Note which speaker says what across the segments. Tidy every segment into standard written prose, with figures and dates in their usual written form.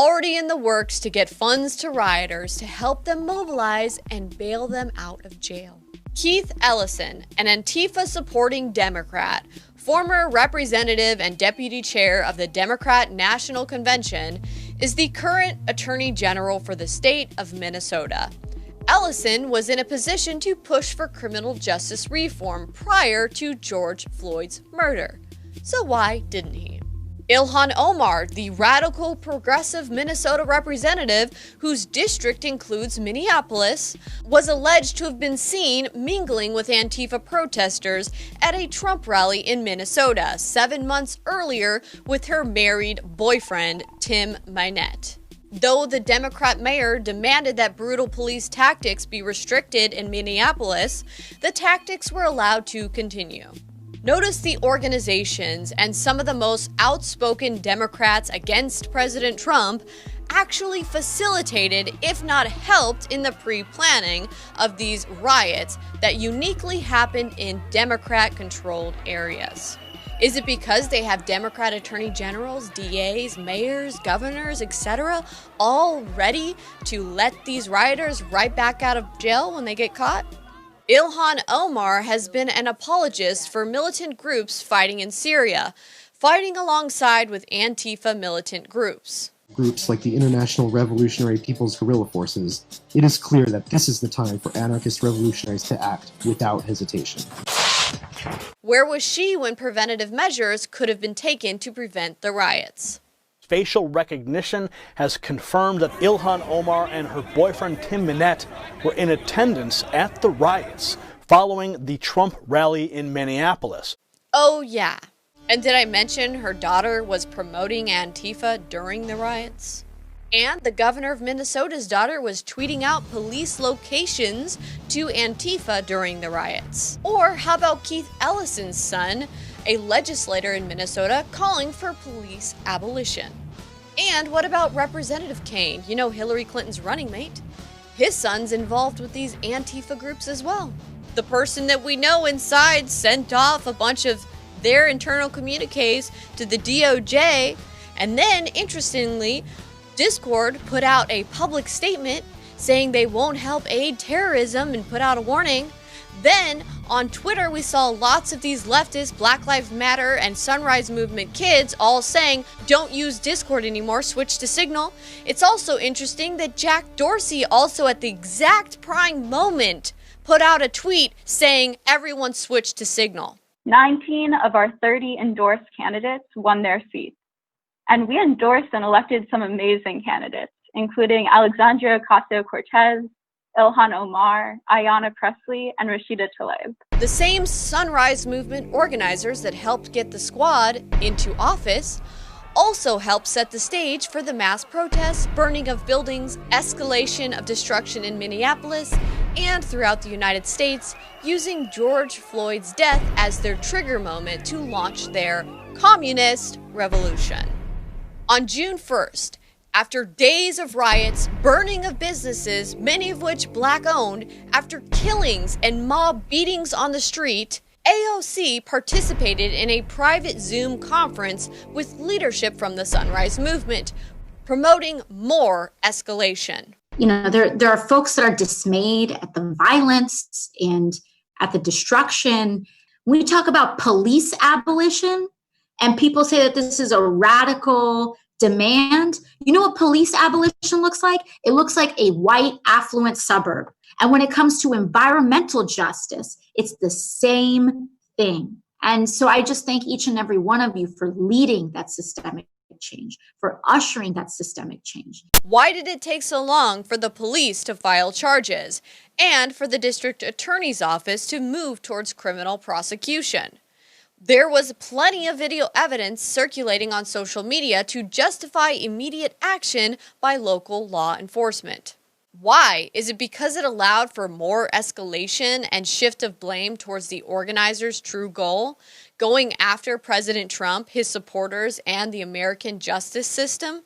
Speaker 1: already in the works to get funds to rioters to help them mobilize and bail them out of jail. Keith Ellison, an Antifa-supporting Democrat, former representative and deputy chair of the Democrat National Convention, is the current Attorney General for the state of Minnesota. Ellison was in a position to push for criminal justice reform prior to George Floyd's murder. So why didn't he? Ilhan Omar, the radical progressive Minnesota representative whose district includes Minneapolis, was alleged to have been seen mingling with Antifa protesters at a Trump rally in Minnesota 7 months earlier with her married boyfriend, Tim Minette. Though the Democrat mayor demanded that brutal police tactics be restricted in Minneapolis, the tactics were allowed to continue. Notice the organizations and some of the most outspoken Democrats against President Trump actually facilitated, if not helped, in the pre-planning of these riots that uniquely happened in Democrat-controlled areas. Is it because they have Democrat attorney generals, DAs, mayors, governors, etc., all ready to let these rioters right back out of jail when they get caught? Ilhan Omar has been an apologist for militant groups fighting in Syria, fighting alongside with Antifa militant groups.
Speaker 2: Groups like the International Revolutionary People's Guerrilla Forces, it is clear that this is the time for anarchist revolutionaries to act without hesitation.
Speaker 1: Where was she when preventative measures could have been taken to prevent the riots?
Speaker 3: Facial recognition has confirmed that Ilhan Omar and her boyfriend Tim Minette were in attendance at the riots following the Trump rally in Minneapolis.
Speaker 1: Oh yeah, and did I mention her daughter was promoting Antifa during the riots? And the governor of Minnesota's daughter was tweeting out police locations to Antifa during the riots. Or how about Keith Ellison's son, a legislator in Minnesota, calling for police abolition? And what about Representative Kaine, Hillary Clinton's running mate? His son's involved with these Antifa groups as well. The person that we know inside sent off a bunch of their internal communiques to the DOJ, and then, interestingly, Discord put out a public statement saying they won't help aid terrorism and put out a warning. Then, on Twitter, we saw lots of these leftist, Black Lives Matter, and Sunrise Movement kids all saying, don't use Discord anymore, switch to Signal. It's also interesting that Jack Dorsey also at the exact prime moment put out a tweet saying everyone switch to Signal.
Speaker 4: 19 of our 30 endorsed candidates won their seats. And we endorsed and elected some amazing candidates, including Alexandria Ocasio-Cortez, Ilhan Omar, Ayanna Pressley, and Rashida Tlaib.
Speaker 1: The same Sunrise Movement organizers that helped get the squad into office also helped set the stage for the mass protests, burning of buildings, escalation of destruction in Minneapolis, and throughout the United States, using George Floyd's death as their trigger moment to launch their communist revolution. On June 1st, after days of riots, burning of businesses, many of which Black-owned, after killings and mob beatings on the street, AOC participated in a private Zoom conference with leadership from the Sunrise Movement, promoting more escalation.
Speaker 5: There are folks that are dismayed at the violence and at the destruction. When we talk about police abolition, and people say that this is a radical demand, you know what police abolition looks like? It looks like a white, affluent suburb. And when it comes to environmental justice, it's the same thing. And so I just thank each and every one of you for leading that systemic change, for ushering that systemic change.
Speaker 1: Why did it take so long for the police to file charges and for the district attorney's office to move towards criminal prosecution? There was plenty of video evidence circulating on social media to justify immediate action by local law enforcement. Why? Is it because it allowed for more escalation and shift of blame towards the organizers' true goal, going after President Trump, his supporters, and the American justice system?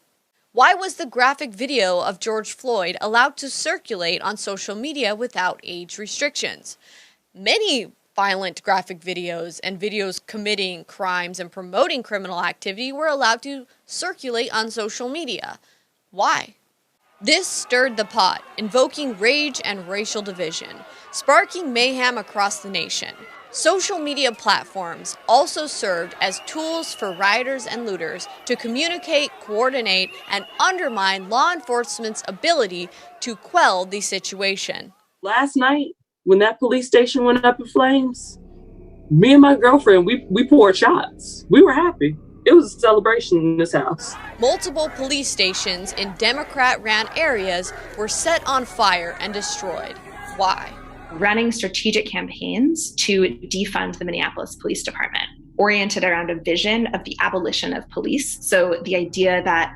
Speaker 1: Why was the graphic video of George Floyd allowed to circulate on social media without age restrictions? Many violent graphic videos and videos committing crimes and promoting criminal activity were allowed to circulate on social media. Why? This stirred the pot, invoking rage and racial division, sparking mayhem across the nation. Social media platforms also served as tools for rioters and looters to communicate, coordinate, and undermine law enforcement's ability to quell the situation.
Speaker 6: Last night, when that police station went up in flames, me and my girlfriend, we poured shots. We were happy. It was a celebration in this house.
Speaker 1: Multiple police stations in Democrat-ran areas were set on fire and destroyed. Why?
Speaker 7: Running strategic campaigns to defund the Minneapolis Police Department, oriented around a vision of the abolition of police. So the idea that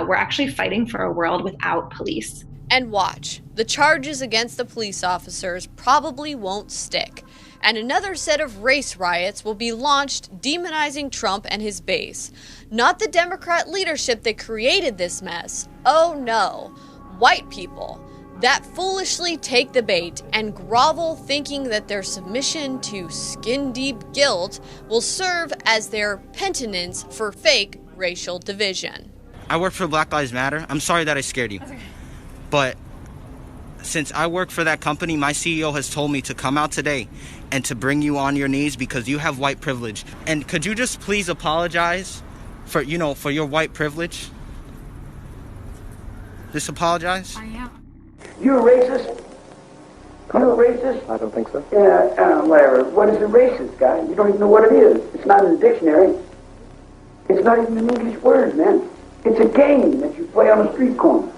Speaker 7: we're actually fighting for a world without police.
Speaker 1: And watch, the charges against the police officers probably won't stick. And another set of race riots will be launched demonizing Trump and his base. Not the Democrat leadership that created this mess. Oh no, white people that foolishly take the bait and grovel thinking that their submission to skin-deep guilt will serve as their penitence for fake racial division.
Speaker 8: I work for Black Lives Matter. I'm sorry that I scared you. But since I work for that company, my CEO has told me to come out today and to bring you on your knees because you have white privilege. And could you just please apologize for your white privilege? Just apologize?
Speaker 7: I am.
Speaker 9: You're a racist? You're a racist?
Speaker 10: I don't think so.
Speaker 9: Yeah, whatever. What is a racist, guy? You don't even know what it is. It's not in the dictionary. It's not even an English word, man. It's a game that you play on a street corner.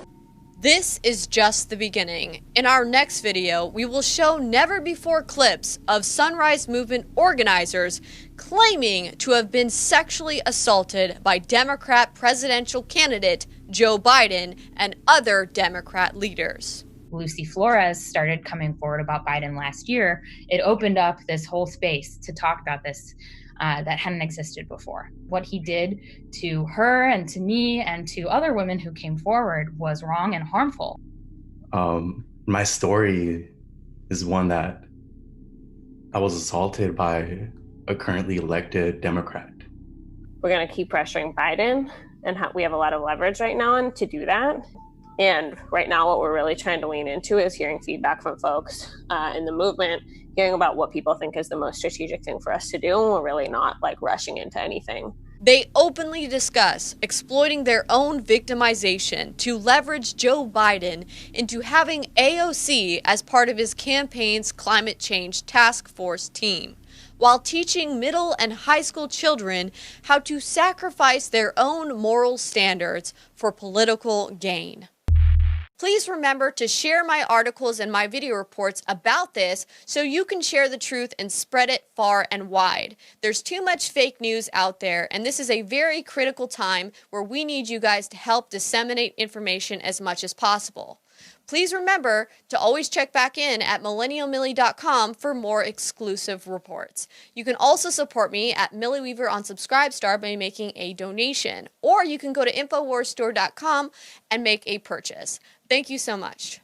Speaker 1: This is just the beginning. In our next video, we will show never-before clips of Sunrise Movement organizers claiming to have been sexually assaulted by Democrat presidential candidate Joe Biden and other Democrat leaders.
Speaker 11: Lucy Flores started coming forward about Biden last year, it opened up this whole space to talk about this that hadn't existed before. What he did to her and to me and to other women who came forward was wrong and harmful.
Speaker 10: My story is one that I was assaulted by a currently elected Democrat.
Speaker 12: We're going to keep pressuring Biden, and we have a lot of leverage right now to do that. And right now what we're really trying to lean into is hearing feedback from folks in the movement, hearing about what people think is the most strategic thing for us to do, and we're really not rushing into anything.
Speaker 1: They openly discuss exploiting their own victimization to leverage Joe Biden into having AOC as part of his campaign's climate change task force team, while teaching middle and high school children how to sacrifice their own moral standards for political gain. Please remember to share my articles and my video reports about this so you can share the truth and spread it far and wide. There's too much fake news out there, and this is a very critical time where we need you guys to help disseminate information as much as possible. Please remember to always check back in at millennialmillie.com for more exclusive reports. You can also support me at Millie Weaver on Subscribestar by making a donation, or you can go to InfoWarsStore.com and make a purchase. Thank you so much.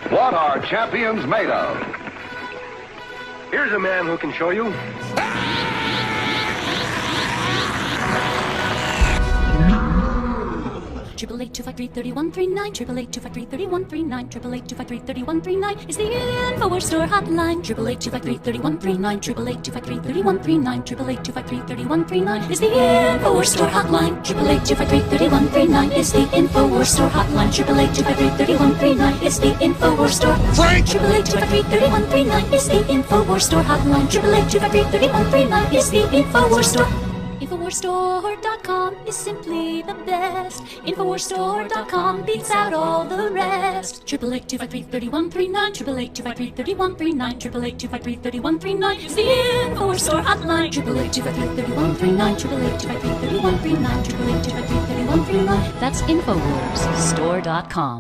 Speaker 13: What are champions made of? Here's a man who can show you.
Speaker 14: Triple 825-33139, Triple 825-33139, Triple 825-33139 is the InfoWars Store hotline. Triple 825-33139, Triple 825-33139, Triple 825-33139 is the InfoWars Store hotline. Triple 825-33139 is the InfoWars Store hotline. Triple 825-33139 is the InfoWars Store. Frank. Triple 825-33139 is the InfoWars Store hotline. Triple 825-33139 is the InfoWars Store. InfoWarsStore.com is simply the best. InfoWarsStore.com beats out all the rest. 888-253-3139, 888-253-3139, 888-253-3139 is the InfoWars Store hotline. 888-253-3139, 888-253-3139, 888-253-3139. That's InfoWarsStore.com.